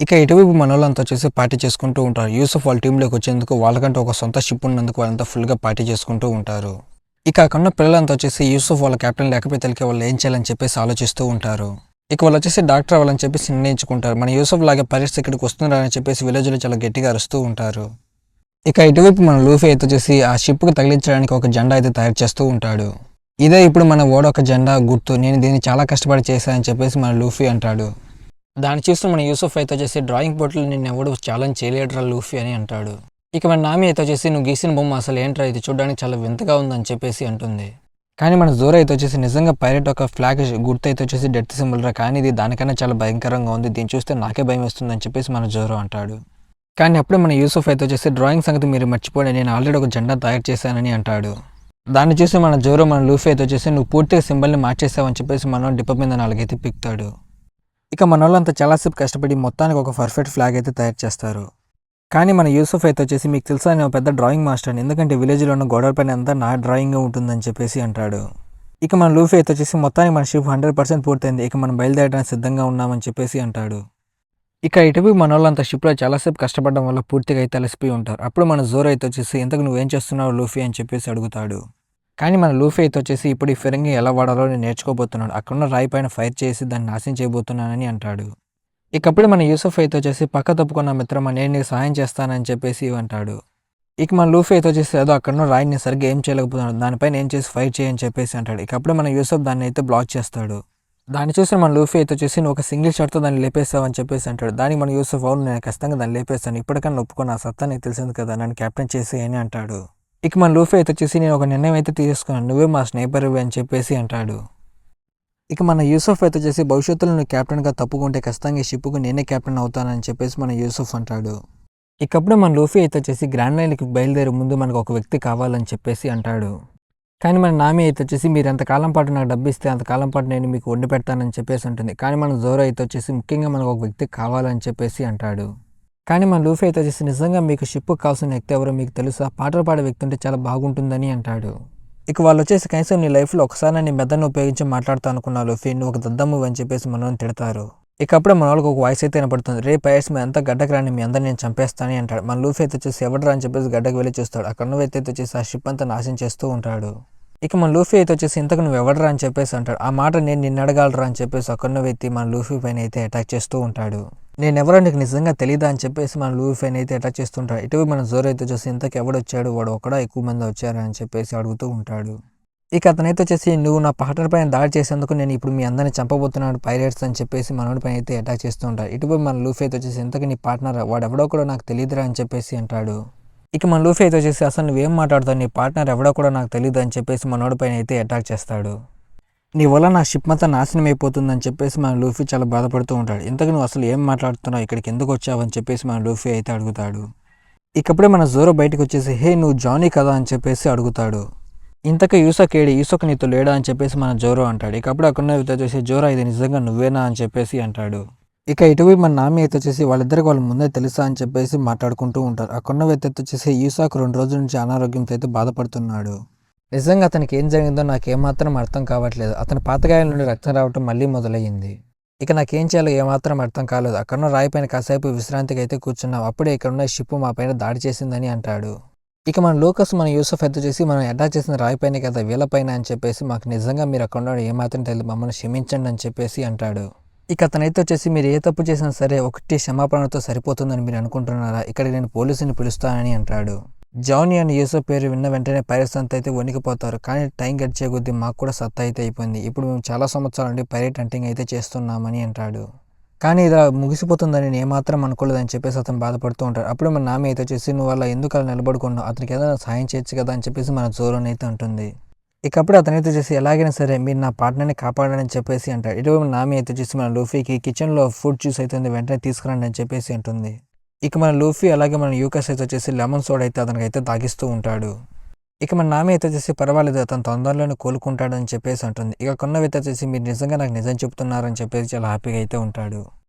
ఇక ఇటువైపు మనోళ్ళంతా వచ్చేసి పార్టీ చేసుకుంటూ ఉంటారు. యూసుఫ్ వాళ్ళ టీంలోకి వచ్చేందుకు వాళ్ళకంటూ ఒక సొంత షిప్ ఉన్నందుకు వాళ్ళంతా ఫుల్‌గా పార్టీ చేసుకుంటూ ఉంటారు. ఇక అక్కడున్న పిల్లలంతా వచ్చేసి యూసుఫ్ వాళ్ళ కెప్టెన్ లేకపోయేసరికి వాళ్ళు ఏం చేయాలని చెప్పేసి ఆలోచిస్తూ ఉంటారు. ఇక వాళ్ళొచ్చేసి డాక్టర్ అవ్వాలని చెప్పేసి నిర్ణయించుకుంటారు. మన యూసుఫ్ లాగా పైరట్స్ ఇక్కడికి వస్తున్నారా అని చెప్పేసి విలేజ్‌లో చాలా గట్టిగా అరుస్తూ ఉంటారు. ఇక ఇటువైపు మన లూఫీ అయితే వచ్చేసి ఆ షిప్‌కి తగిలించడానికి ఒక జెండా అయితే తయారు చేస్తూ ఉంటాడు. ఇదే ఇప్పుడు మన ఓడ ఒక జెండా గుర్తు. నేను దీన్ని చాలా కష్టపడి చేశా అని చెప్పేసి మన లూఫీ అంటాడు. దాన్ని చూస్తూ మన యూసుఫ్ అయితే వచ్చేసి డ్రాయింగ్ బోర్డ్‌లో నిన్నెవడు ఛాలెంజ్ చేయలేడురా లూఫీ అని అంటాడు. ఇక మన నామి అయితే వచ్చేసి నువ్వు గీసిన బొమ్మ అసలు ఏంట్రా ఇది చూడడానికి చాలా వింతగా ఉందని చెప్పేసి అంటుంది. కానీ మన జోరో అయితే వచ్చేసి నిజంగా పైరట్ ఒక ఫ్లాగ్ గుర్తు అయితే వచ్చేసి డెత్ సింబల్ రా, కానీ ఇది దానికన్నా చాలా భయంకరంగా ఉంది, దీన్ని చూస్తే నాకే భయం వేస్తుందని చెప్పేసి మన జోరో అంటాడు. కానీ అప్పుడే మన యూసుఫ్ అయితే వచ్చేసి డ్రాయింగ్ సంగతి మీరు మర్చిపోండి, నేను ఆల్రెడీ ఒక జెండా తయారు చేశానని అంటాడు. దాన్ని చూసి మన జోరో మన లూఫీ అయితే వచ్చేసి నువ్వు పూర్తిగా సింబల్ని మార్చేసావని చెప్పేసి మన డిప్ప మీద నాలుగైతే పిక్తాడు. ఇక మనోళ్ళంతా చాలాసేపు కష్టపడి మొత్తానికి ఒక పర్ఫెక్ట్ ఫ్లాగ్ అయితే తయారు చేస్తారు. కానీ మన యూసుఫ్ అయితే వచ్చేసి మీకు తెలుసా నేను పెద్ద డ్రాయింగ్ మాస్టర్ని, ఎందుకంటే విలేజ్లో ఉన్న గోడల పైన అంతా నా డ్రాయింగ్ ఉంటుందని చెప్పేసి అంటాడు. ఇక మన లూఫీ అయితే వచ్చేసి మొత్తానికి మన షిప్ 100% పూర్తయింది, ఇక మనం బయలుదేరడానికి సిద్ధంగా ఉన్నామని చెప్పేసి అంటాడు. ఇక ఇటువైపు మన వాళ్ళంతా షిప్లో చాలాసేపు కష్టపడడం వల్ల పూర్తిగా అయితే అలసిపోయి ఉంటారు. అప్పుడు మన జోరో అయితే వచ్చేసి ఇంతకు నువ్వేం చేస్తున్నావు లూఫీ అని చెప్పేసి అడుగుతాడు. కానీ మన లూఫీ అయితే వచ్చేసి ఇప్పుడు ఈ ఫిరంగి ఎలా వాడాలో నేను నేర్చుకోబోతున్నాడు, అక్కడున్న రాయి పైన ఫైర్ చేసి దాన్ని నాశనం చేయబోతున్నానని అంటాడు. ఇకప్పుడు మన యూసుఫ్ అయితే వచ్చేసి పక్క తప్పుకున్న మిత్రమా నేను నీకు సహాయం చేస్తానని చెప్పేసి అంటాడు. ఇక మన లూఫీ అయితే వచ్చేసి ఏదో అక్కడున్న రాయిని సరిగ్గా ఏం చేయలేకపోతున్నాడు, దానిపైన ఏం చేసి ఫైర్ చేయని చెప్పేసి అంటాడు. ఇకప్పుడు మన యూసుఫ్ దాన్ని అయితే బ్లాక్ చేస్తాడు. దాన్ని చూసి మన లూఫీ అయితే వచ్చేసి నువ్వు ఒక సింగిల్ షాట్తో దాన్ని లేపేస్తావని చెప్పేసి అంటాడు. దానికి మన యూసుఫ్ అవును నేను ఖచ్చితంగా దాన్ని లేపేస్తాను, ఇప్పటికన్నా ఒప్పుకొని ఆ సత్తా నీకు తెలిసింది కదా, నన్ను కెప్టెన్ చేసి అని అంటాడు. ఇక మన లూఫీ అయితే వచ్చేసి నేను ఒక నిర్ణయం అయితే తీసుకున్నాను, నువ్వే మా స్నేహితుడివి అని చెప్పేసి అంటాడు. ఇక మన యూసుఫ్ అయితే వచ్చేసి భవిష్యత్తులో నువ్వు కెప్టెన్గా తప్పుకుంటే ఖచ్చితంగా ఈ షిప్కు నేనే కెప్టెన్ అవుతానని చెప్పేసి మన యూసుఫ్ అంటాడు. ఇకప్పుడు మన లూఫీ అయితే వచ్చేసి గ్రాండ్ లైన్కి బయలుదేరే ముందు మనకు ఒక వ్యక్తి కావాలని చెప్పేసి అంటాడు. కానీ మన నామి అయితే వచ్చేసి మీరు ఎంతకాలం పాటు నాకు డబ్బు ఇస్తే అంతకాలం పాటు నేను మీకు వండి పెడతానని చెప్పేసి ఉంటుంది. కానీ మన జోరో అయితే వచ్చేసి ముఖ్యంగా మనకు ఒక వ్యక్తి కావాలని చెప్పేసి అంటాడు. కానీ మన లూఫీ అయితే వచ్చేసి నిజంగా మీకు షిప్కు కావాల్సిన వ్యక్తి ఎవరో మీకు తెలుసా, పాటలు పాడే వ్యక్తి ఉంటే చాలా బాగుంటుందని అంటాడు. ఇక వాళ్ళు వచ్చేసి కనీసం నీ లైఫ్లో ఒకసారి నీ మెదడును ఉపయోగించి మాట్లాడుతా అనుకున్నావు లూఫీ, నువ్వు ఒక దద్దమ్ము అని చెప్పేసి మనల్ని తిడతారు. ఇక అప్పుడే మన వాళ్ళకి ఒక వాయిస్ అయితే వినపడుతుంది, రే పైర్స్ మీ అంతా గడ్డకు రాని మీ అందరిని నేను చంపేస్తానని అంటాడు. మన లూఫీ అయితే వచ్చేసి ఎవడరా అని చెప్పేసి గడ్డకు వెళ్ళి చూస్తాడు. అక్కడ ఉన్న వ్యక్తి అయితే వచ్చేసి ఆ షిప్ అంతా నాశనం చేస్తూ ఉంటాడు. ఇక మన లూఫీ అయితే వచ్చేసి ఇంతకు నువ్వు ఎవడరా అని చెప్పేసి అంటాడు. ఆ మాట నేను నిన్ను అడగలరా అని చెప్పేసి అక్కడున్న వ్యక్తి మన లూఫీ పైన అయితే అటాక్ చేస్తూ ఉంటాడు. నేనెవరో నీకు నిజంగా తెలీదా అని చెప్పేసి మన లూఫీ పైన అయితే అటాక్ చేస్తుంటాడు. ఇటువైపు మన జోరో అయితే వచ్చేసి ఇంతకు ఎవడొచ్చాడు, వాడు ఒకడా ఎక్కువ మంది వచ్చారా అని చెప్పేసి అడుగుతూ ఉంటాడు. ఇక అతనైతే వచ్చేసి నువ్వు నా పార్ట్నర్ పైన దాడి చేసేందుకు నేను ఇప్పుడు మీ అందరిని చంపబోతున్నాడు పైరేట్స్ అని చెప్పేసి మనోడి పైన అయితే అటాక్ చేస్తూ ఉంటాడు. ఇటువైపు మన లూఫీ అయితే వచ్చేసి ఇంతకు నీ పార్ట్నర్ వాడెవడో కూడా నాకు తెలియదురా అని చెప్పేసి అంటాడు. ఇక మన లూఫీ అయితే వచ్చేసి అసలు నువ్వేం మాట్లాడుతావు, నీ పార్ట్నర్ ఎవడో కూడా నాకు తెలియదు అని చెప్పేసి మనోడి పైన అయితే అటాక్ చేస్తాడు. నీ వల్ల నా షిప్ మొత్తం నాశనం అయిపోతుందని చెప్పేసి మన లూఫీ చాలా బాధపడుతూ ఉంటాడు. ఇంతకు నువ్వు అసలు ఏం మాట్లాడుతున్నావు, ఇక్కడికి ఎందుకు వచ్చావు అని చెప్పేసి మన లూఫీ అయితే అడుగుతాడు. ఇకప్పుడే మన జోరో బయటకు వచ్చేసి హే నువ్వు జానీ కదా అని చెప్పేసి అడుగుతాడు. ఇంతకు యూసక్ ఏడి, యూసక్ నీతో లేడా అని చెప్పేసి మన జోరో అంటాడు. ఇకప్పుడు అక్కడ వచ్చేసి జోరో ఇది నిజంగా నువ్వేనా అని చెప్పేసి అంటాడు. ఇక ఇటువైపు మన నామి అయితే వచ్చేసి వాళ్ళిద్దరికి వాళ్ళ ముందే తెలుసా అని చెప్పేసి మాట్లాడుకుంటూ ఉంటారు. అక్కడున్న వ్యక్తి వచ్చేసి యూసాక్ 2 రోజుల నుంచి అనారోగ్యంతో అయితే బాధపడుతున్నాడు. నిజంగా అతనికి ఏం జరిగిందో నాకేమాత్రం అర్థం కావట్లేదు, అతని పాతగాయాల నుండి రక్తం రావటం మళ్ళీ మొదలయ్యింది. ఇక నాకేం చేయాలో ఏమాత్రం అర్థం కాలేదు, అక్కడున్న రాయి పైన కాసేపు విశ్రాంతికి అయితే కూర్చున్నాం, అప్పుడే ఇక్కడున్న షిప్ మా పైన దాడి చేసిందని అంటాడు. ఇక మన లూకస్ మన యూసుఫ్ అయితే చేసి మనం అటాక్ చేసిన రాయి పైన కదా వీళ్ళపైన అని చెప్పేసి మాకు నిజంగా మీరు అక్కడ ఉండడం ఏమాత్రం తెలియదు, మమ్మల్ని క్షమించండి అని చెప్పేసి అంటాడు. ఇక అతనైతే వచ్చేసి మీరు ఏ తప్పు చేసినా సరే ఒకటి క్షమాపణతో సరిపోతుందని మీరు అనుకుంటున్నారా, ఇక్కడ నేను పోలీసుని పిలుస్తానని అంటాడు. జానీ అని యూసుఫ్ పేరు విన్న వెంటనే పైరట్స్ అంతా అయితే వణికిపోతారు. కానీ టైం గడిచే కొద్దీ మాకు కూడా సత్తా అయితే అయిపోయింది, ఇప్పుడు మేము చాలా సంవత్సరాల నుండి పైరేట్ హంటింగ్ అయితే చేస్తున్నామని అంటాడు. కానీ ఇది ముగిసిపోతుందని నేను ఏమాత్రం అనుకోలేదని చెప్పేసి అతను బాధపడుతూ ఉంటాడు. అప్పుడు మన నామి అయితే వచ్చేసి నువ్వు అలా ఎందుకు అలా నిలబడుకున్నావు, అతనికి ఏదైనా సాయం చేయొచ్చు కదా అని చెప్పేసి మన జోరోని అయితే అంటుంది. ఇకప్పుడు అతనైతే చేసి ఎలాగైనా సరే మీరు నా పార్ట్నర్ని కాపాడని చెప్పేసి అంటాడు. ఇటువైపు నామి అయితే చేసి మన లూఫీకి కిచెన్లో ఫుడ్ జ్యూస్ అయితే వెంటనే తీసుకురండి అని చెప్పేసి అంటుంది. ఇక మన లూఫీ అలాగే మన యూకస్ అయితే వచ్చేసి లెమన్ సోడా అయితే అతనికి అయితే తాగిస్తూ ఉంటాడు. ఇక మన నామి అయితే వచ్చేసి పర్వాలేదు అతను తొందరలోనే కోలుకుంటాడని చెప్పేసి అంటుంది. ఇక కొన్నవి అయితే వచ్చేసి మీరు నిజంగా నాకు నిజం చెప్తున్నారని చెప్పేసి చాలా హ్యాపీగా అయితే ఉంటాడు.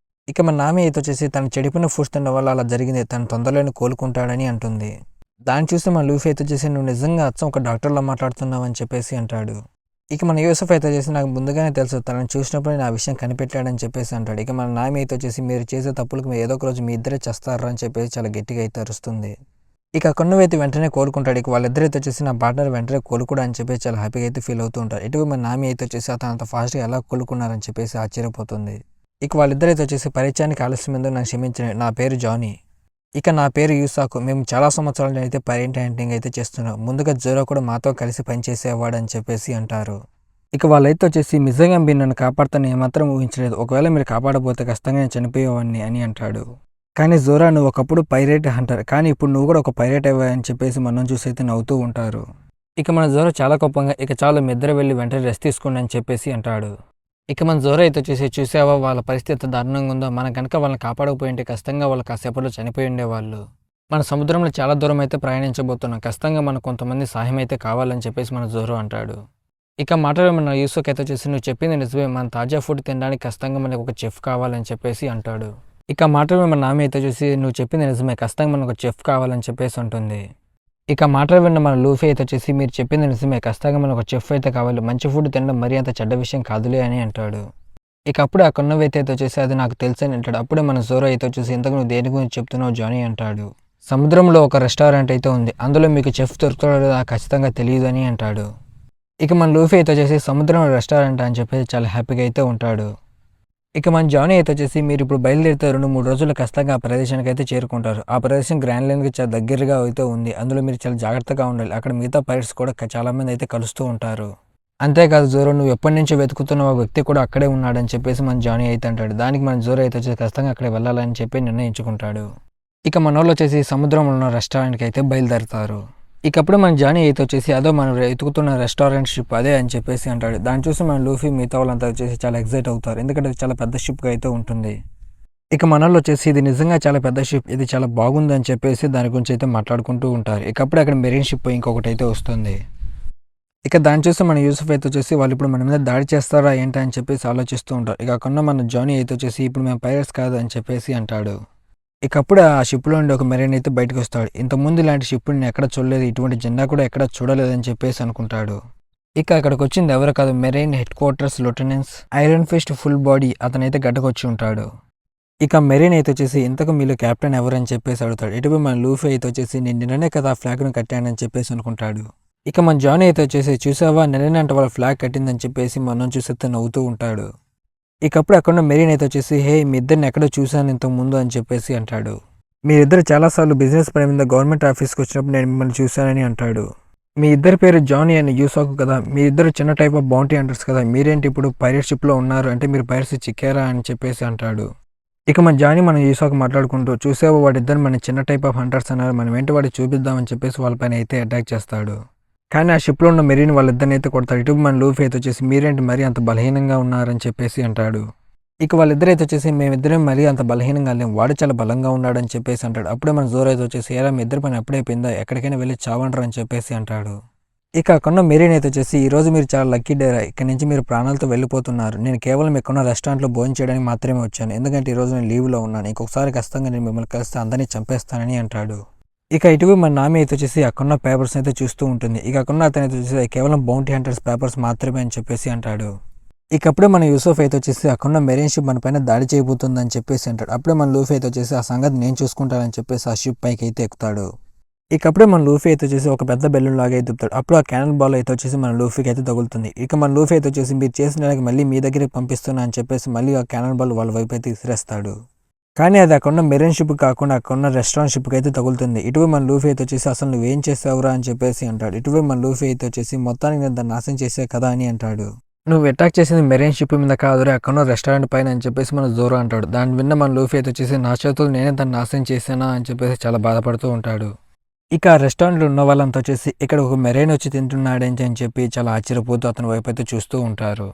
ఇక మన నామి అయితే వచ్చేసి తను చెడిపోయిన ఫుడ్స్ తినడం వల్ల అలా జరిగింది, తను తొందరలోనే కోలుకుంటాడని అంటుంది. దాన్ని చూసి మన లూఫీ అయితే వచ్చేసి నువ్వు నిజంగా అచ్చం ఒక డాక్టర్లా మాట్లాడుతున్నావు అని చెప్పేసి అంటాడు. ఇక మన యూసఫ్ అయితే వచ్చేసి నాకు ముందుగానే తెలుసు తనని చూసినప్పుడు నా విషయం కనిపెట్టాడని చెప్పేసి అంటాడు. ఇక మన నామి అయితే వచ్చేసి మీరు చేసే తప్పులకు ఏదో ఒక రోజు మీ ఇద్దరే చేస్తారా అని చెప్పేసి చాలా గట్టిగా అయితే అరుస్తుంది. ఇక కొన్నువైతే వెంటనే కోలుకుంటాడు. ఇక వాళ్ళిద్దరైతే వచ్చేసి నా పార్ట్నర్ వెంటనే కోలుకోడా అని చెప్పేసి చాలా హ్యాపీగా అయితే ఫీల్ అవుతూ ఉంటారు. ఇటువైపు మన నామి అయితే వచ్చేసి అతను అంత ఫాస్ట్గా ఎలా కోలుకున్నారని చెప్పేసి ఆశ్చర్యపోతుంది. ఇక వాళ్ళిద్దరైతే వచ్చేసి పరిచయానికి ఆలస్యమైందో నన్ను క్షమించండి, నా పేరు జానీ. ఇక నా పేరు యూసాకు. మేము చాలా సంవత్సరాల అయితే పేరెంట్ హ్యాండింగ్ అయితే చేస్తున్నాం. ముందుగా జోరో కూడా మాతో కలిసి పనిచేసేవాడు అని చెప్పేసి అంటారు. ఇక వాళ్ళైతే వచ్చేసి నిజంగా మీరు నన్ను కాపాడుతాను ఏమాత్రం ఊహించలేదు. ఒకవేళ మీరు కాపాడబోతే ఖచ్చితంగా నేను చనిపోయేవాడిని అని అంటాడు. కానీ జోరా నువ్వు ఒకప్పుడు పైరేట్ హంటర్, కానీ ఇప్పుడు నువ్వు కూడా ఒక పైరేట్ అవ్వా అని చెప్పేసి మనం చూసి అయితే నవ్వుతూ ఉంటారు. ఇక మన జోరా చాలా కోపంగా ఇక చాలు మీ ఇద్దరు వెళ్ళి వెంటనే రెస్ట్ తీసుకోండి అని చెప్పేసి అంటాడు. ఇక మన జోరా అయితే వచ్చేసి చూసావా వాళ్ళ పరిస్థితి దారుణంగా ఉందో, మనం కనుక వాళ్ళని కాపాడకపోయింటే ఖచ్చితంగా వాళ్ళు కాసేపట్లో చనిపోయి ఉండేవాళ్ళు. మన సముద్రంలో చాలా దూరం అయితే ప్రయాణించబోతున్నాం, ఖచ్చితంగా మనకు కొంతమంది సహాయం అయితే కావాలని చెప్పేసి మన జోరో అంటాడు. ఇక మాటలు మన యూసుఫ్ అయితే వచ్చేసి నువ్వు చెప్పింది నిజమే, మన తాజా ఫుడ్ తినడానికి ఖచ్చితంగా మనకు ఒక చెఫ్ కావాలని చెప్పేసి అంటాడు. ఇక మాటలు మన నామి అయితే చూసి నువ్వు చెప్పింది నిజమే, ఖచ్చితంగా మనకు ఒక చెఫ్ కావాలని చెప్పేసి ఉంటుంది. ఇక మాటలు విన్న మన లూఫీ అయితే వచ్చేసి మీరు చెప్పింది నిజమే, ఖచ్చితంగా మనకు ఒక చెఫ్ అయితే కావాలి, మంచి ఫుడ్ తినడం మరీ అంత చెడ్డ విషయం కాదులే అని అంటాడు. ఇక అప్పుడే ఆ కొన్నవైతే అయితే వచ్చేసి అది నాకు తెలుసు అని అంటాడు. అప్పుడే మన జోరో అయితే వచ్చేసి ఇంతకు నువ్వు దేని గురించి చెప్తున్నావు జానీ అంటాడు. సముద్రంలో ఒక రెస్టారెంట్ అయితే ఉంది, అందులో మీకు చెఫ్ దొరుకుతాడో నాకు ఖచ్చితంగా తెలియదు అని అంటాడు. ఇక మన లూఫీ అయితే వచ్చేసి సముద్రంలో రెస్టారెంట్ అని చెప్పేసి చాలా హ్యాపీగా అయితే ఉంటాడు. ఇక మన జానీ అయితే వచ్చేసి మీరు ఇప్పుడు బయలుదేరితే 2-3 రోజులు ఖచ్చితంగా ఆ ప్రదేశానికి అయితే చేరుకుంటారు. ఆ ప్రదేశం గ్రాండ్ లైన్కి చాలా దగ్గరగా అయితే ఉంది, అందులో మీరు చాలా జాగ్రత్తగా ఉండాలి. అక్కడ మిగతా పైరట్స్ కూడా చాలా మంది అయితే కలుస్తూ ఉంటారు. అంతేకాదు జోరో నువ్వు ఎప్పటి నుంచో వెతుకుతున్న ఒక వ్యక్తి కూడా అక్కడే ఉన్నాడని చెప్పేసి మన జానీ అయితే అంటాడు. దానికి మన జోరో అయితే వచ్చేసి ఖచ్చితంగా అక్కడికి వెళ్ళాలని చెప్పి నిర్ణయించుకుంటాడు. ఇక మన వాళ్ళు వచ్చేసి సముద్రంలో ఉన్న రెస్టారెంట్కి అయితే బయలుదేరుతారు. ఇకప్పుడు మన జానీ అయితే వచ్చేసి అదో మనం వెతుకుతున్న రెస్టారెంట్ షిప్ అదే అని చెప్పేసి అంటాడు. దాన్ని చూసి మన లూఫీ మిగతా వాళ్ళంతా వచ్చేసి చాలా ఎక్సైట్ అవుతారు, ఎందుకంటే అది చాలా పెద్ద షిప్గా అయితే ఉంటుంది. ఇక మనలో వచ్చేసి ఇది నిజంగా చాలా పెద్ద షిప్, ఇది చాలా బాగుంది అని చెప్పేసి దాని గురించి అయితే మాట్లాడుకుంటూ ఉంటారు. ఇకప్పుడు అక్కడ మెరీన్ షిప్ ఇంకొకటి అయితే వస్తుంది. ఇక దాన్ని చూసి మన యూసుఫ్ అయితే వచ్చేసి వాళ్ళు ఇప్పుడు మన మీద దాడి చేస్తారా ఏంటి అని చెప్పేసి ఆలోచిస్తూ ఉంటారు. ఇక కొన్న మన జానీ అయితే వచ్చేసి ఇప్పుడు మేము పైరట్స్ కాదు అని చెప్పేసి అంటాడు. ఇకప్పుడు ఆ షిప్లో నుండి ఒక మెరైన్ అయితే బయటకు వస్తాడు. ఇంతకుముందు ఇలాంటి షిప్ నేను ఎక్కడ చూడలేదు, ఇటువంటి జెండా కూడా ఎక్కడ చూడలేదని చెప్పేసి అనుకుంటాడు. ఇక అక్కడికి వచ్చింది ఎవరు కాదు, marine headquarters lieutenants iron fist full body అతనైతే గడ్డకొచ్చి ఉంటాడు. ఇక మెరైన్ అయితే వచ్చేసి ఇంతకు మీలో కెప్టెన్ ఎవరని చెప్పేసి అడుగుతాడు. ఇటువైపు మన లూఫీ అయితే వచ్చేసి నేను నిన్ననే కదా ఆ ఫ్లాగ్ను కట్టానని చెప్పేసి అనుకుంటాడు. ఇక మన జానీ అయితే వచ్చేసి చూసావా నిన్ననే అంటే వాళ్ళ ఫ్లాగ్ కట్టిందని చెప్పేసి మనం చూసేస్తే నవ్వుతూ ఉంటాడు. ఇకప్పుడు అక్కడ మెరీన్ అయితే వచ్చేసి హే మీ ఇద్దరిని ఎక్కడో చూశాను ఇంతకు ముందు అని చెప్పేసి అంటాడు. మీరిద్దరు చాలాసార్లు బిజినెస్ పని మీద గవర్నమెంట్ ఆఫీస్కి వచ్చినప్పుడు నేను మిమ్మల్ని చూశానని అంటాడు. మీ ఇద్దరి పేరు జానీ అని యూసాకు కదా, మీ ఇద్దరు చిన్న టైప్ ఆఫ్ బౌంటీ హంటర్స్ కదా, మీరేంటి ఇప్పుడు పైరట్ షిప్లో ఉన్నారు, అంటే మీరు పైరట్స్ చిక్కారా అని చెప్పేసి అంటాడు. ఇక మన జానీ మన యూసాకు మాట్లాడుకుంటూ చూసావో వాడిద్దరు మన చిన్న టైప్ ఆఫ్ హంటర్స్ అన్నారు, మనం ఏంటి వాడికి చూపిద్దామని చెప్పేసి వాళ్ళపైన అయితే అటాక్ చేస్తాడు. కానీ ఆ షిప్లో ఉన్న మెరీన్ వాళ్ళిద్దరిని అయితే కొడతాడు. ఇటు మన లూఫీ అయితే వచ్చేసి మీరేంటి మరీ అంత బలహీనంగా ఉన్నారని చెప్పేసి అంటాడు. ఇక వాళ్ళిద్దరు అయితే వచ్చేసి మేమిద్దరం మరీ అంత బలహీనంగా లేం, వాడు చాలా బలంగా ఉన్నాడని చెప్పేసి అంటాడు. అప్పుడే మన జోరో అయితే వచ్చేసి ఏరా మీ ఇద్దరు పని అప్పుడే అయిపోయిందా, ఎక్కడికైనా వెళ్ళి చావంటారు అని చెప్పేసి అంటాడు. ఇక అక్కడ మెరీన్ అయితే వచ్చేసి ఈ రోజు మీరు చాలా లక్కీ డేరా, ఇక్కడ నుంచి మీరు ప్రాణాలతో వెళ్ళిపోతున్నారు, నేను కేవలం ఇక్కడ రెస్టారెంట్లో భోజనం చేయడానికి మాత్రమే వచ్చాను, ఎందుకంటే ఈరోజు నేను లీవ్లో ఉన్నాను, ఇంకొకసారి ఖచ్చితంగా నేను మిమ్మల్ని కలిస్తే అందరినీ చంపేస్తానని అంటాడు. ఇక ఇటువైపు మన నామి అయితే వచ్చేసి అక్కడున్న పేపర్స్ అయితే చూస్తూ ఉంటుంది. ఇక అక్కడున్న అతను అయితే వచ్చేసి కేవలం బౌంటీ హంటర్స్ పేపర్స్ మాత్రమే అని చెప్పేసి అంటాడు. ఇక అప్పుడే మన యూసుఫ్ అయితే వచ్చేసి అక్కడున్న మెరీన్ షిప్ మన పైన దాడి చేయబోతుందని చెప్పేసి అంటాడు. అప్పుడే మన లూఫీ అయితే వచ్చేసి ఆ సంగతి నేను చూసుకుంటానని చెప్పేసి ఆ షిప్ పైకి అయితే ఎక్కుతాడు. ఇక అప్పుడే మన లూఫీ అయితే వచ్చేసి ఒక పెద్ద బెలూన్ లాగా అయితే తిప్పుతాడు. అప్పుడు ఆ క్యానల్ బాల్ అయితే వచ్చేసి మన లూఫీకి అయితే తగులుతుంది. ఇక మన లూఫీ అయితే వచ్చేసి మీరు చేసిన దానికి మళ్ళీ మీ దగ్గరికి పంపిస్తున్నా అని చెప్పేసి మళ్ళీ ఆ క్యానల్ బాల్ వాళ్ళ వైపు అయితే విసిరేస్తాడు. కానీ అది అక్కడున్న మెరైన్ షిప్ కాకుండా అక్కడున్న రెస్టారెంట్ షిప్కి అయితే తగులుతుంది. ఇటువైపు మన లూఫీ అయితే వచ్చేసి అసలు నువ్వేం చేసావురా అని చెప్పేసి అంటాడు. ఇటువైపు మన లూఫీ అయితే వచ్చేసి మొత్తానికి నేను దాన్ని నాశనం చేసే కదా అని అంటాడు. నువ్వు అటాక్ చేసింది మెరైన్ షిప్ మీద కాదురా, అక్కడున్న రెస్టారెంట్ పైన అని చెప్పేసి మన జోరో అంటాడు. దాన్ని విన్న మన లూఫీ అయితే వచ్చేసి నా చేతులు నేనే దాన్ని నాశనం చేశానా అని చెప్పేసి చాలా బాధపడుతూ ఉంటాడు. ఇక ఆ రెస్టారెంట్లో ఉన్న వాళ్ళంతా వచ్చేసి ఇక్కడ ఒక మెరైన్ వచ్చి తింటున్నాడేంటి అని చెప్పి చాలా ఆశ్చర్యపోతూ అతని వైపు అయితే చూస్తూ ఉంటారు.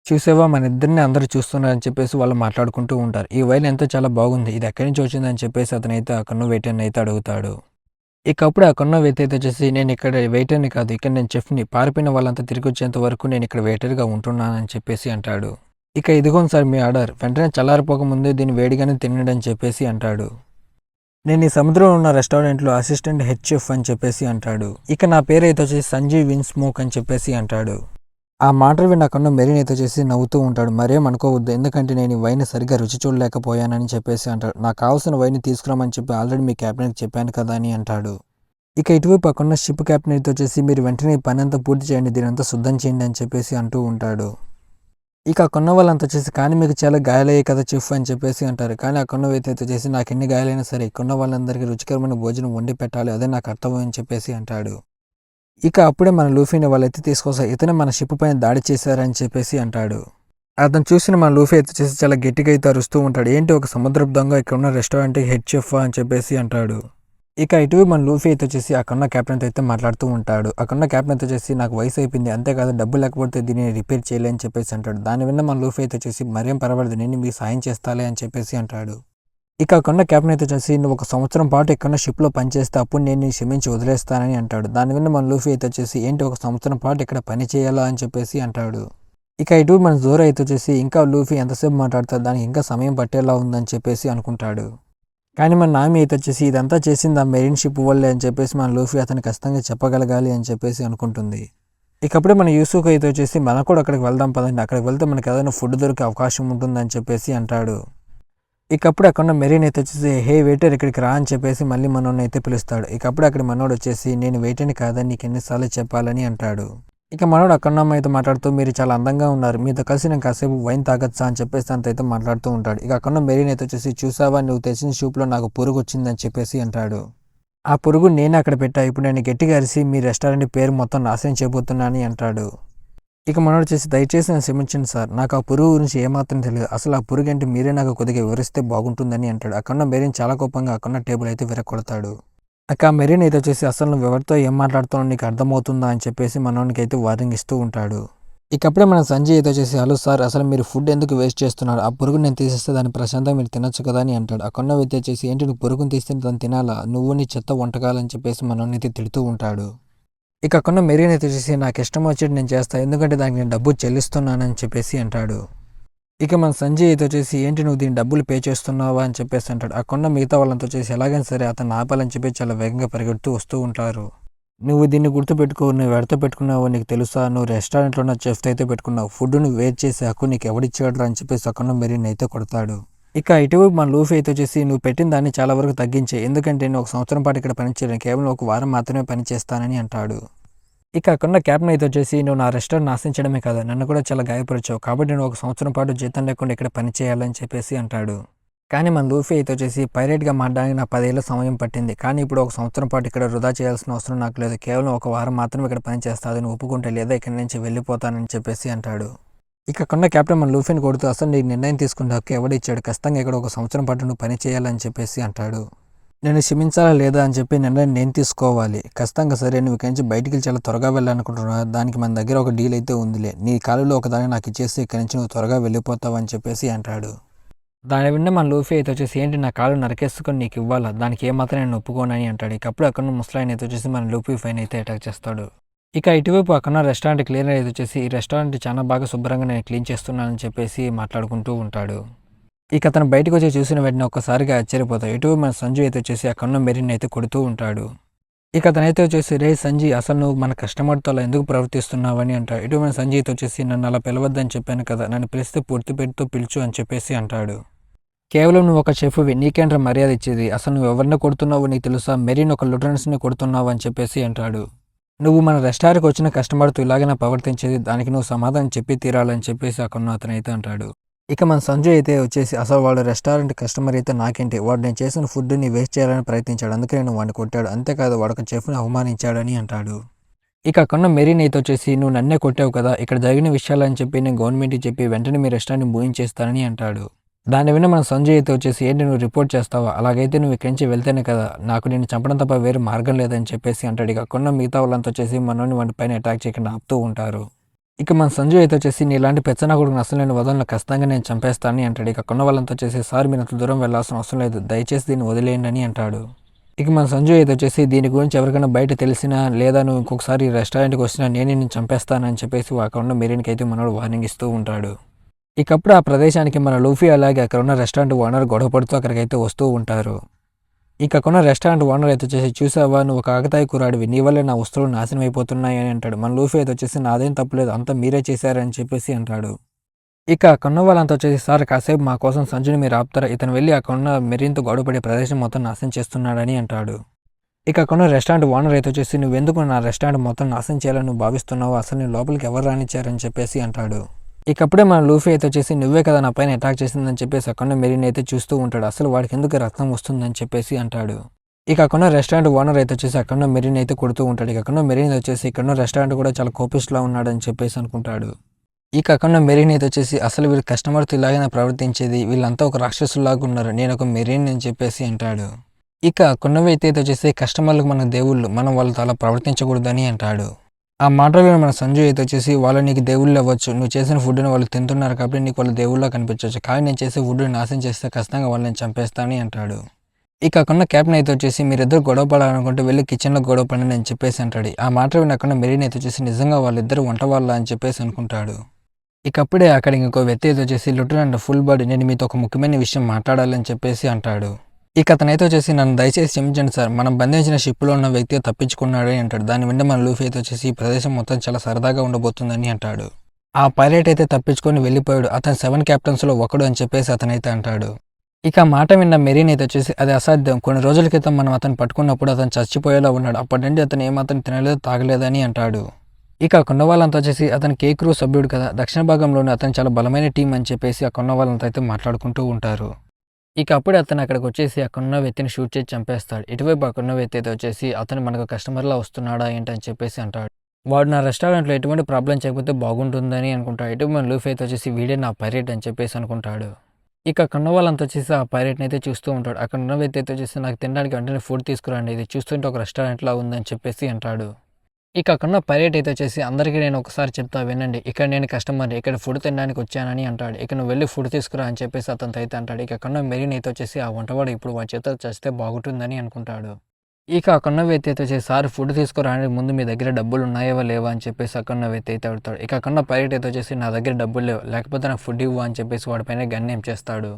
చూసేవా మన ఇద్దరిని అందరూ చూస్తున్నారని చెప్పేసి వాళ్ళు మాట్లాడుకుంటూ ఉంటారు. ఈ వైన్ ఎంతో చాలా బాగుంది, ఇది ఎక్కడి నుంచి వచ్చిందని చెప్పేసి అతనైతే ఆ కన్ను వెయిటర్ని అయితే అడుగుతాడు. ఇకప్పుడు ఆ కన్ను వెయిట్ అయితే వచ్చేసి నేను ఇక్కడ వెయిటర్ని కాదు, ఇక్కడ నేను చెఫ్ని, పారిపోయిన వాళ్ళంతా తిరిగి వచ్చేంత వరకు నేను ఇక్కడ వెయిటర్గా ఉంటున్నానని చెప్పేసి అంటాడు. ఇక ఇదిగోండి సార్ మీ ఆర్డర్, వెంటనే చల్లారిపోక ముందే దీన్ని వేడిగానే తినడని చెప్పేసి అంటాడు. నేను ఈ సముద్రంలో ఉన్న రెస్టారెంట్లో అసిస్టెంట్ హెడ్ చెఫ్ అని చెప్పేసి అంటాడు. ఇక నా పేరు అయితే వచ్చేసి సంజీవ్ విన్ స్మోక్ అని చెప్పేసి అంటాడు. ఆ మాటలు విని అక్కడున్న మెరీన్ అయితే చేసి నవ్వుతూ ఉంటాడు. మరేం అనుకోవద్దు, ఎందుకంటే నేను ఈ వైన్ సరిగ్గా రుచి చూడలేకపోయానని చెప్పేసి అంటాడు. నాకు కావాల్సిన వైన్ తీసుకురామని చెప్పి ఆల్రెడీ మీ క్యాప్టెన్కి చెప్పాను కదా అని అంటాడు. ఇక ఇటువైపు అక్కడున్న షిప్ క్యాప్టెన్ అయితే వచ్చేసి మీరు వెంటనే ఈ పని అంతా పూర్తి చేయండి, దీనంతా శుద్ధం చేయండి అని చెప్పేసి అంటూ ఉంటాడు. ఇక అక్కడున్న వాళ్ళంతా వచ్చేసి కానీ మీకు చాలా గాయాలయ్యాయి కదా చెఫ్ అని చెప్పేసి అంటారు. కానీ అక్కడున్న వ్యక్తి అయితే వచ్చేసి నాకు ఎన్ని గాయాలైనా సరే ఇక్కడున్న వాళ్ళందరికీ రుచికరమైన భోజనం వండి పెట్టాలి, అదే నాకు కర్తవ్యం అని చెప్పేసి అంటాడు. ఇక అప్పుడే మన లూఫీని వాళ్ళైతే తీసుకొస్తారు. ఇతనే మన షిప్ పైన దాడి చేశారని చెప్పేసి అంటాడు. అతను చూసిన మన లూఫీ అయితే వచ్చేసి చాలా గట్టిగా అయితే అరుస్తూ ఉంటాడు. ఏంటి ఒక సముద్రపు దొంగ ఇక్కడ ఉన్న రెస్టారెంట్కి హెడ్ చెఫ్ అని చెప్పేసి అంటాడు. ఇక ఇటు మన లూఫీ అయితే వచ్చేసి అక్కడున్న క్యాప్టెన్తో అయితే మాట్లాడుతూ ఉంటాడు. అక్కడున్న క్యాప్టెన్ అయితే వచ్చేసి నాకు వయసు అయిపోయింది, అంతేకాదు డబ్బు లేకపోతే దీన్ని రిపేర్ చేయలే అని చెప్పేసి అంటాడు. దాని విన్న మన లూఫీ అయితే వచ్చేసి మరేం పర్వాలేదు, నేను మీకు సాయం చేస్తాలే అని చెప్పేసి అంటాడు. ఇక అక్కడున్న క్యాప్టెన్ అయితే వచ్చేసి నువ్వు 1 సంవత్సరం పాటు ఎక్కడున్న షిప్లో పనిచేస్తే అప్పుడు నేను నీ క్షమించి వదిలేస్తానని అంటాడు. దాని విన్న మన లూఫీ అయితే వచ్చేసి ఏంటి 1 సంవత్సరం పాటు ఇక్కడ పని చేయాలా అని చెప్పేసి అంటాడు. ఇక ఇటు మన జోరో అయితే వచ్చేసి ఇంకా లూఫీ ఎంతసేపు మాట్లాడతాడు, దానికి ఇంకా సమయం పట్టేలా ఉందని చెప్పేసి అనుకుంటాడు. కానీ మన నామి అయితే వచ్చేసి ఇదంతా చేసింది ఆ మెరీన్ షిప్ వల్లే అని చెప్పేసి మన లూఫీ అతను ఖచ్చితంగా చెప్పగలగాలి అని చెప్పేసి అనుకుంటుంది. ఇకప్పుడే మన యూసుఫ్ అయితే వచ్చేసి మనం కూడా అక్కడికి వెళ్దాం పదండి, అక్కడికి వెళ్తే మనకి ఏదైనా ఫుడ్ దొరికే అవకాశం ఉంటుందని చెప్పేసి అంటాడు. ఇకప్పుడు అక్కడ మెరీన్ అయితే వచ్చేసి హే వెయిటర్ ఇక్కడికి రా అని చెప్పేసి మళ్ళీ మనోడిని అయితే పిలుస్తాడు. ఇకప్పుడు అక్కడ మనోడు వచ్చేసి నేను వెయిటర్ని కాదని నీకు ఎన్నిసార్లు చెప్పాలని అంటాడు. ఇక మనోడు అక్కడ అయితే మాట్లాడుతూ మీరు చాలా అందంగా ఉన్నారు, మీతో కలిసి నేను కాసేపు వైన్ తాగొచ్చా అని చెప్పేసి అంతైతే మాట్లాడుతూ ఉంటాడు. ఇక అక్కడ మెరీన్ అయితే వచ్చేసి చూసావా నువ్వు తెచ్చిన షూప్లో నాకు పురుగు వచ్చిందని చెప్పేసి అంటాడు. ఆ పురుగు నేనే అక్కడ పెట్టా, ఇప్పుడు నేను గట్టిగా అరిసి మీ రెస్టారెంట్ పేరు మొత్తం నాశనం చేయబోతున్నానని అంటాడు. ఇక మనోడు చేసి దయచేసి నన్ను క్షమించండి సార్, నాకు ఆ పురుగు గురించి ఏమాత్రం తెలియదు, అసలు ఆ పురుగు అంటే మీరే నాకు కొద్దిగా వివరిస్తే బాగుంటుందని అంటాడు. అక్కడ మెరీన్ చాలా కోపంగా అక్కడ టేబుల్ అయితే విరగొడతాడు. అక్క మెరీన్ అయితే వచ్చేసి అసలు నువ్వు ఎవరితో ఏం మాట్లాడుతున్నావు నీకు అర్థమవుతుందా అని చెప్పేసి మనోనికి అయితే వార్నింగ్ ఇస్తూ ఉంటాడు. ఇకప్పుడే మన సంజయ్ అయితే వచ్చేసి హలో సార్ అసలు మీరు ఫుడ్ ఎందుకు వేస్ట్ చేస్తున్నారు, ఆ పురుగు నేను తీసేస్తే దాన్ని ప్రశాంతంగా మీరు తినొచ్చు కదా అని అంటాడు. అక్కడ వ్యక్తి వచ్చేసి ఏంటి నువ్వు పురుగుని తీస్తే దాన్ని తినాలా, నువ్వు నీ చెత్త వంటకాలని చెప్పేసి మనోని అయితే తిడుతూ ఉంటాడు. ఇక అక్కడ మెరీన్ అయితే వచ్చేసి నాకు ఇష్టం వచ్చేది నేను చేస్తాను, ఎందుకంటే దానికి నేను డబ్బు చెల్లిస్తున్నానని చెప్పేసి అంటాడు. ఇక మన సంజయ్ అయితే వచ్చేసి ఏంటి నువ్వు దీన్ని డబ్బులు పే చేస్తున్నావా అని చెప్పేసి అంటాడు. అక్కడ మిగతా వాళ్ళంతా వచ్చేసి ఎలాగైనా సరే అతను ఆపాలని చెప్పి చాలా వేగంగా పరిగెడుతూ వస్తూ ఉంటారు. నువ్వు దీన్ని గుర్తుపెట్టుకో, నువ్వు ఎడతో పెట్టుకున్నావో నీకు తెలుసా, నువ్వు రెస్టారెంట్లో ఉన్న చెఫ్ అయితే పెట్టుకున్నావు, ఫుడ్ను వేస్ట్ చేసే హక్కు నీకు ఎవడిచ్చాడు అని చెప్పేసి అక్కడ మెరీన్ అయితే కొడతాడు. ఇక ఇటువైపు మన లూఫీ అయితే వచ్చేసి నువ్వు పెట్టిన దాన్ని చాలా వరకు తగ్గించే, ఎందుకంటే నేను 1 సంవత్సరం పాటు ఇక్కడ పనిచేయను, కేవలం 1 వారం మాత్రమే పని చేస్తానని అంటాడు. ఇక అక్కడ క్యాప్టెన్ అయితే వచ్చేసి నువ్వు నా రెస్టారెంట్ నాశించడమే కదా నన్ను కూడా చాలా గాయపరిచావు, కాబట్టి నేను 1 సంవత్సరం పాటు జీతం లేకుండా ఇక్కడ పని చేయాలని చెప్పేసి అంటాడు. కానీ మన లూఫీ అయితే వచ్చేసి పైరేట్గా మారడానికి నాకు 10 ఏళ్ళ సమయం పట్టింది, కానీ ఇప్పుడు 1 సంవత్సరం పాటు ఇక్కడ వృధా చేయాల్సిన అవసరం నాకు లేదు, కేవలం 1 వారం మాత్రమే ఇక్కడ పని చేస్తాను, నువ్వు ఒప్పుకుంటే లేదా ఇక్కడి నుంచి వెళ్ళిపోతానని చెప్పేసి అంటాడు. ఇక క్యాప్టెన్ మన లూఫీని కొడుతూ అసలు నీకు నిర్ణయం తీసుకుంటే హక్కు ఎవడిచ్చాడు, ఖచ్చితంగా ఇక్కడ 1 సంవత్సరం పాటు నువ్వు పని చేయాలని చెప్పేసి అంటాడు. నేను క్షమించాలా లేదా అని చెప్పి నిర్ణయం నేను తీసుకోవాలి, ఖచ్చితంగా సరే నువ్వు ఇక్కడి నుంచి బయటికి చాలా త్వరగా వెళ్ళాలనుకుంటున్నావు, దానికి మన దగ్గర ఒక డీల్ అయితే ఉందిలే, నీ కాలులో ఒకదాన్ని నాకు ఇచ్చేసి ఇక్కడి నుంచి నువ్వు త్వరగా వెళ్ళిపోతావు అని చెప్పేసి అంటాడు. దాని విన్న మన లూఫీ అయితే వచ్చేసి ఏంటి నా కాలు నరికేసుకొని నీకు ఇవ్వాలా, దానికి ఏమాత్రం నేను ఒప్పుకోనని అంటాడు. ఇక అప్పుడు అక్కడ ముసలాయన అయితే వచ్చేసి మన లూఫీ పైన అయితే అటాక్ చేస్తాడు. ఇక ఇటువైపు అక్కడ రెస్టారెంట్ క్లీనర్ అయితే వచ్చేసి ఈ రెస్టారెంట్ చాలా బాగా శుభ్రంగా నేను క్లీన్ చేస్తున్నానని చెప్పేసి మాట్లాడుకుంటూ ఉంటాడు. ఇక అతను బయటకు వచ్చి చూసిన వెంటనే ఒక్కసారిగా ఆశ్చర్యపోతాడు. ఇటు మన సంజయ్ అయితే వచ్చేసి అక్కడ మెరీన్ అయితే కొడుతూ ఉంటాడు. ఇక అతనైతే వచ్చేసి రే సంజయ్ అసలు నువ్వు మన కస్టమర్తో అలా ఎందుకు ప్రవర్తిస్తున్నావు అని అంటాడు. ఇటు మన సంజయ్ అయితే వచ్చేసి నన్ను అలా పిలవద్దని చెప్పాను కదా, నన్ను పిలిస్తే పూర్తి పేరుతో పిలుచు అని చెప్పేసి అంటాడు. కేవలం నువ్వు ఒక చెఫ్వి, నీకేంట్రా మర్యాద ఇచ్చేది, అసలు నువ్వు ఎవరిని కొడుతున్నావో నీకు తెలుసా, మెరీన్ ఒక లూటెనెంట్స్ని కొడుతున్నావు అని చెప్పేసి అంటాడు. నువ్వు మన రెస్టారెంట్కి వచ్చిన కస్టమర్తో ఇలాగైనా ప్రవర్తించేది, దానికి నువ్వు సమాధానం చెప్పి తీరాలని చెప్పేసి అక్కడ అతనైతే అంటాడు. ఇక మన సంజయ్ అయితే వచ్చేసి అసలు వాడు రెస్టారెంట్ కస్టమర్ అయితే నాకేంటి, వాడు నేను చేసిన ఫుడ్ని వేస్ట్ చేయాలని ప్రయత్నించాడు, అందుకే నేను వాడిని కొట్టాడు, అంతేకాదు వాడొక చెఫ్ని అవమానించాడని అంటాడు. ఇక అక్కడ మెరీన్ అయితే వచ్చేసి నువ్వు నన్నే కొట్టావు కదా, ఇక్కడ జరిగిన విషయాలని చెప్పి నేను గవర్నమెంట్కి చెప్పి వెంటనే మీ రెస్టారెంట్ని మూయించేస్తానని అంటాడు. దాని విన్న మన సంజయ్ అయితే వచ్చేసి ఏంటి నువ్వు రిపోర్ట్ చేస్తావా, అలాగైతే నువ్వు ఇక్కడి నుంచి వెళ్తేనే కదా, నాకు నేను చంపడం తప్ప వేరే మార్గం లేదని చెప్పేసి అంటాడు. ఇక అక్కడ మిగతా వాళ్ళంతా వచ్చేసి మనోని వాడి పైన అటాక్ చేయకుండా ఆపుతూ ఉంటారు. ఇక మన సంజయ్ అయితే వచ్చేసి నీలాంటి పెచ్చనా కొడుకుని అసలు నేను వదలను, ఖచ్చితంగా నేను చంపేస్తానని అంటాడు. ఇక కొన్న వాళ్ళంతా వచ్చేసి సార్ మీరు అంత దూరం వెళ్ళాల్సిన అవసరం లేదు, దయచేసి దీన్ని వదిలేయండి అని అంటాడు. ఇక మన సంజయ్ అయితే వచ్చేసి దీని గురించి ఎవరికైనా బయట తెలిసినా లేదా నువ్వు ఇంకొకసారి రెస్టారెంట్కి వచ్చినా నేనే నేను చంపేస్తానని చెప్పేసి అక్కడ ఉన్న మెరీన్కి అయితే మనోడు వార్నింగ్ ఇస్తూ ఉంటాడు. ఇకప్పుడు ఆ ప్రదేశానికి మన లూఫీ అలాగే అక్కడ ఉన్న రెస్టారెంట్ ఓనర్ గొడవ పడుతూ అక్కడికైతే వస్తూ ఉంటారు. ఇక కొన్న రెస్టారెంట్ ఓనర్ అయితే వచ్చేసి చూసావా నువ్వు ఒక ఆకతాయి కురాడివి నీ వల్లే నా వస్తువులు నాశనం అయిపోతున్నాయి అని అంటాడు. మన లూఫీ అయితే వచ్చేసి నాదేం తప్పులేదు అంతా మీరే చేశారని చెప్పేసి అంటాడు. ఇక కొన్న వాళ్ళంతా వచ్చేసి సార్ కాసేపు మా కోసం సంజుని మీరు ఆపుతారా ఇతను వెళ్ళి ఆ కొన్న మెరీన్తో గొడవపడే ప్రదేశం మొత్తం నాశనం చేస్తున్నాడని అంటాడు. ఇక కొన్న రెస్టారెంట్ ఓనర్ అయితే వచ్చేసి నువ్వెందుకు నా రెస్టారెంట్ మొత్తం నాశనం చేయాలని నువ్వు భావిస్తున్నావు అసలు నీ లోపలికి ఎవరు రానిచ్చారని చెప్పేసి అంటాడు. ఇకప్పుడే మన లూఫీ అయితే వచ్చేసి నువ్వే కదా నా పైన అటాక్ చేసిందని చెప్పేసి అక్కడ మెరీన్ అయితే చూస్తూ ఉంటాడు. అసలు వాడికి ఎందుకు రక్తం వస్తుందని చెప్పేసి అంటాడు. ఇక అక్కడ రెస్టారెంట్ ఓనర్ అయితే వచ్చేసి అక్కడ మెరీన్ అయితే కొడుతూ ఉంటాడు. ఇక అక్కడ మెరీన్ వచ్చేసి ఇక్కడ రెస్టారెంట్ కూడా చాలా కోపిస్ట్లా ఉన్నాడని చెప్పేసి అనుకుంటాడు. ఇక అక్కడ మెరీన్ అయితే వచ్చేసి అసలు వీళ్ళు కస్టమర్తో ఇలాగైనా ప్రవర్తించేది వీళ్ళంతా ఒక రాక్షసులాగా ఉన్నారు నేను ఒక మెరీన్ అని చెప్పేసి అంటాడు. ఇక కొన్నవి అయితే వచ్చేసి కస్టమర్లకు మన దేవుళ్ళు మనం వాళ్ళతో అలా ప్రవర్తించకూడదని అంటాడు. ఆ మాటలు మన సంజు అయితే వచ్చేసి వాళ్ళు నీకు దేవుళ్ళు అవ్వచ్చు నువ్వు చేసిన ఫుడ్ని వాళ్ళు తింటున్నారు కాబట్టి నీకు వాళ్ళు దేవుళ్ళ కనిపించవచ్చు కానీ నేను చేసే ఫుడ్ని నాశనం చేస్తే ఖచ్చితంగా వాళ్ళని చంపేస్తానని అంటాడు. ఇక అక్కడ క్యాప్టెన్ అయితే వచ్చేసి మీరిద్దరు గొడవ పడాలనుకుంటే వెళ్ళి కిచెన్లో గొడవ పడండి అని చెప్పేసి అంటాడు. ఆ మాటలు వినకుండా మెరీన్ అయితే వచ్చేసి నిజంగా వాళ్ళిద్దరు వంట వాళ్ళ అని చెప్పేసి అనుకుంటాడు. ఇక అప్పుడే అక్కడ ఇంకో వ్యక్తి అయితే వచ్చేసి లెఫ్టినెంట్ ఫుల్ బాడీ నేను మీతో ఒక ముఖ్యమైన విషయం మాట్లాడాలని చెప్పేసి అంటాడు. ఇక అతనైతే వచ్చేసి నన్ను దయచేసి క్షమించండి సార్ మనం బంధించిన షిప్లో ఉన్న వ్యక్తి తప్పించుకున్నాడని అంటాడు. దాన్ని వింటే మన లూఫీ అయితే వచ్చేసి ఈ ప్రదేశం మొత్తం చాలా సరదాగా ఉండబోతుందని అంటాడు. ఆ పైలట్ అయితే తప్పించుకొని వెళ్ళిపోయాడు అతను 7 క్యాప్టెన్స్లో ఒకడు అని చెప్పేసి అతనైతే అంటాడు. ఇక మాట విన్న మెరీన్ అయితే వచ్చేసి అది అసాధ్యం కొన్ని రోజుల క్రితం మనం అతను పట్టుకున్నప్పుడు అతను చచ్చిపోయేలా ఉన్నాడు అప్పటి నుండి అతను ఏమాత్రం తినలేదు తాగలేదని అంటాడు. ఇక కొన్న వాళ్ళంతా వచ్చేసి అతను కే క్రూ సభ్యుడు కదా దక్షిణ భాగంలోనే అతను చాలా బలమైన టీం అని చెప్పేసి ఆ కొన్న వాళ్ళంతా అయితే మాట్లాడుకుంటూ ఉంటారు. ఇక అప్పుడే అతను అక్కడికి వచ్చేసి అక్కడున్న వ్యక్తిని షూట్ చేసి చంపేస్తాడు. ఇటువైపు అక్కడున్న వ్యక్తి అయితే వచ్చేసి అతను మనకు కస్టమర్లా వస్తున్నాడా ఏంటని చెప్పేసి అంటాడు. వాడు నా రెస్టారెంట్లో ఎటువంటి ప్రాబ్లం చేయకపోతే బాగుంటుందని అనుకుంటాడు. ఇటు మన లూఫీ అయితే వచ్చేసి వీడే నా పైరేట్ అని చెప్పేసి అనుకుంటాడు. ఇక అక్కడున్న వాళ్ళంతా వచ్చేసి ఆ పైరేట్ని అయితే చూస్తూ ఉంటాడు. అక్కడ ఉన్న వ్యక్తి అయితే వచ్చేసి నాకు తినడానికి వెంటనే ఫుడ్ తీసుకురండి ఇది చూస్తుంటే ఒక రెస్టారెంట్లా ఉందని చెప్పేసి అంటాడు. ఇక అక్కడున్న పైరేట్ అయితే వచ్చేసి అందరికీ నేను ఒకసారి చెప్తా వినండి ఇక్కడ నేను కస్టమర్ ఇక్కడ ఫుడ్ తినడానికి వచ్చానని అంటాడు. ఇక నువ్వు వెళ్ళి ఫుడ్ తీసుకురా అని చెప్పేసి అతనితో అయితే అంటాడు. ఇక అక్కడున్న మెరీన్ అయితే వచ్చేసి ఆ వంటవాడు ఇప్పుడు వాడి చేత చేస్తే బాగుంటుందని అనుకుంటాడు. ఇక అక్కడున్న వ్యక్తి అయితే వచ్చేసి సార్ ఫుడ్ తీసుకురానికి ముందు మీ దగ్గర డబ్బులు ఉన్నాయా లేవా అని చెప్పేసి అక్కడున్న వ్యక్తి అయితే అడుగుతాడు. ఇక అక్కడున్న పైరేట్ అయితే వచ్చేసి నా దగ్గర డబ్బులు లేవు లేకపోతే నాకు ఫుడ్ ఇవ్వు అని చెప్పేసి వాడిపైన గన్ ఏం చేస్తాడు.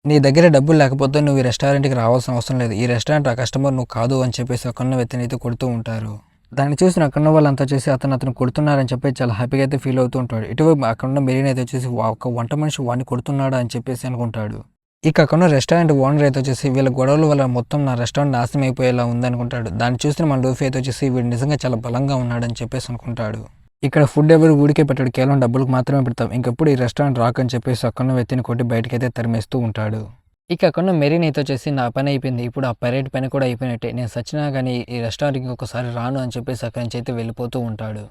నీ దగ్గర డబ్బులు లేకపోతే నువ్వు ఈ రెస్టారెంట్కి రావాల్సిన అవసరం లేదు ఈ రెస్టారెంట్ ఆ కస్టమర్ నువ్వు కాదు అని చెప్పేసి అక్కడున్న వ్యక్తిని అయితే కొడుతూ ఉంటారు. దాన్ని చూసిన అక్కడున్న వాళ్ళంతా వచ్చేసి అతను కొడుతున్నారని చెప్పి చాలా హ్యాపీగా అయితే ఫీల్ అవుతూ ఉంటాడు. ఇటువైపు అక్కడున్న మెరీన్ అయితే వచ్చేసి ఒక వంట మనిషి వాడిని కొడుతున్నాడా అని చెప్పేసి అనుకుంటాడు. ఇక అక్కడున్న రెస్టారెంట్ ఓనర్ అయితే వచ్చేసి వీళ్ళ గొడవల వల్ల మొత్తం నా రెస్టారెంట్ నాశనం అయిపోయేలా ఉందనుకుంటాడు. దాన్ని చూసిన మన లూఫీ అయితే వచ్చేసి వీడు నిజంగా చాలా బలంగా ఉన్నాడని చెప్పేసి అనుకుంటాడు. ఇక్కడ ఫుడ్ ఎవరు ఊడికే పెట్టాడు కేవలం డబ్బులకు మాత్రమే పెడతాం ఇంకెప్పుడు ఈ రెస్టారెంట్ రాకని చెప్పేసి అక్కడున్న వ్యక్తిని కొట్టి బయటకైతే తరిమేస్తూ ఉంటాడు. ఇక అక్కడున్న మెరీన్ అయితే వచ్చేసి నా పని అయిపోయింది ఇప్పుడు ఆ పైరేట్ పని కూడా అయిపోయినట్టే నేను సచ్చినా కానీ ఈ రెస్టారెంట్కి ఒకసారి రాను అని చెప్పేసి అక్కడి నుంచి అయితే వెళ్ళిపోతూ ఉంటాడు.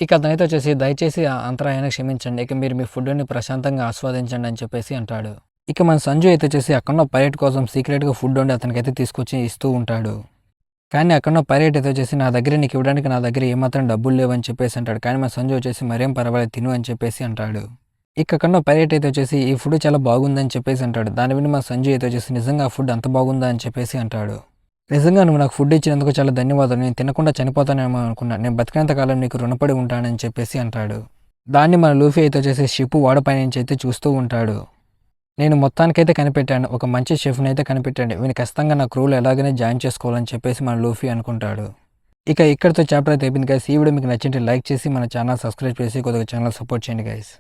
ఇక అతనైతే వచ్చేసి దయచేసి ఆ అంతరాయాన్ని క్షమించండి ఇక మీరు మీ ఫుడ్ని ప్రశాంతంగా ఆస్వాదించండి అని చెప్పేసి అంటాడు. ఇక మన సంజు అయితే వచ్చేసి అక్కడున్న పైరేట్ కోసం సీక్రెట్గా ఫుడ్ వండి అతనికైతే తీసుకొచ్చి ఇస్తూ ఉంటాడు. కానీ అక్కడున్న పైరేట్ అయితే వచ్చేసి నా దగ్గర నీకు ఇవ్వడానికి నా దగ్గర ఏమాత్రం డబ్బులు లేవని చెప్పేసి అంటాడు. కానీ మన సంజు వచ్చేసి మరేం పర్వాలేదు తిను అని చెప్పేసి అంటాడు. ఇక కన్నా పైరేట్ అయితే వచ్చేసి ఈ ఫుడ్ చాలా బాగుందని చెప్పేసి అంటాడు. దాని విని మా సంజు అయితే వచ్చేసి నిజంగా ఆ ఫుడ్ అంత బాగుందా అని చెప్పేసి అంటాడు. నిజంగా నువ్వు నాకు ఫుడ్ ఇచ్చినందుకు చాలా ధన్యవాదాలు నేను తినకుండా చనిపోతానేమో అనుకున్నా నేను బతికినంత కాలం నీకు రుణపడి ఉంటానని చెప్పేసి అంటాడు. దాన్ని మన లూఫీ అయితే వచ్చేసి షిప్ వాడపై నుంచి అయితే చూస్తూ ఉంటాడు. నేను మొత్తానికైతే కనిపెట్టాను ఒక మంచి షెఫ్ని అయితే కనిపెట్టాను వీని ఖచ్చితంగా నా క్రూలో ఎలాగైనా జాయిన్ చేసుకోవాలని చెప్పేసి మన లూఫీ అనుకుంటాడు. ఇక ఇక్కడితో చాప్టర్ అయితే అయిపోయింది గైస్. ఈ వీడియో మీకు నచ్చింటే లైక్ చేసి మన ఛానల్ సబ్స్క్రైబ్ చేసి కొద్దిగా ఛానల్ సపోర్ట్ చేయండి గైస్.